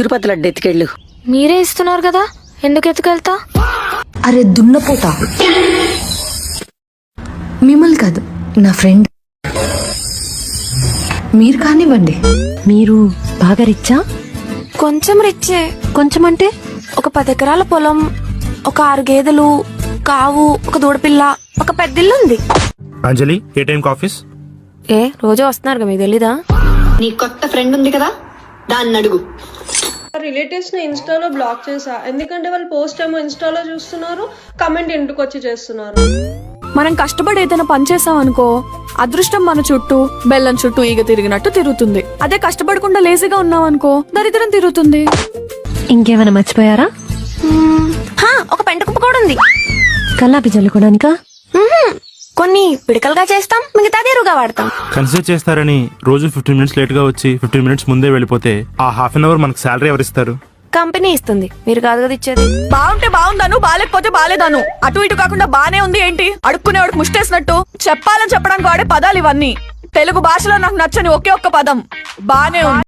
తిరుపతి లడ్డు ఎత్తుకెళ్ళు. మీరే ఇస్తున్నారు కదా, ఎందుకు ఎత్తుకెళ్తా? అరే దున్నపోతా, మిమ్మల్ని కాదు నా ఫ్రెండ్. మీరు కానివ్వండి. మీరు బాగా రిచ్చా? కొంచెం రిచ్చే. కొంచెం అంటే ఒక 10 ఎకరాల పొలం, ఒక 6 గేదెలు, కావు, ఒక దూడపిల్ల, ఒక పెద్దిల్లు ఉంది. అంజలి, ఏ టైం ఆఫీస్? రోజు వస్తున్నారు మీకు తెలీదా? నీ కొత్త ఫ్రెండ్ ఉంది కదా, దాన్ని అడుగు. రిలేటివ్స్ ని ఇన్స్టాలో బ్లాక్ చేసా, ఎందుకంటే వాళ్ళు పోస్ట్ ఏమో ఇన్స్టాలో చూస్తున్నారు, కమెంట్ ఇంటికి వచ్చి చేస్తున్నారు. మనం కష్టపడి ఏదైనా పని చేసాం అనుకో, అదృష్టం మన చుట్టూ బెల్లం చుట్టూ ఈగ తిరిగినట్టు తిరుగుతుంది. అదే కష్టపడకుండా లేజీగా ఉన్నాం అనుకో, దరిద్రం తిరుగుతుంది. ఇంకేమైనా మర్చిపోయారా? ఒక పెంట కుప్ప కూడా ఉంది. కల్లాపి చల్లుకోవడానికా? కొన్ని పిడకలుగా చేస్తాం, మిగతాది ఎరువుగా వాడతాం. కన్సిడర్ చేస్తారని రోజు 15 మినిట్స్ లేట్ గా వచ్చి 15 మినిట్స్ ముందే వెళ్ళిపోతే ఆ హాఫ్ అన్ అవర్ మనకు శాలరీ ఎవరిస్తారు? కంపెనీ ఇస్తుంది, మీరు కాదు కదా ఇచ్చేది. బాగుంటే బాగుందాను, బాగాలేకపోతే బాగాలేదాను. అటు ఇటు కాకుండా బానే ఉంది ఏంటి? అడుక్కునేవాడికి ముష్టేసినట్టు. చెప్పాలని చెప్పడానికి వాడే పదాలు ఇవన్నీ. తెలుగు భాషలో నాకు నచ్చని ఒకే ఒక్క పదం బానే ఉంది.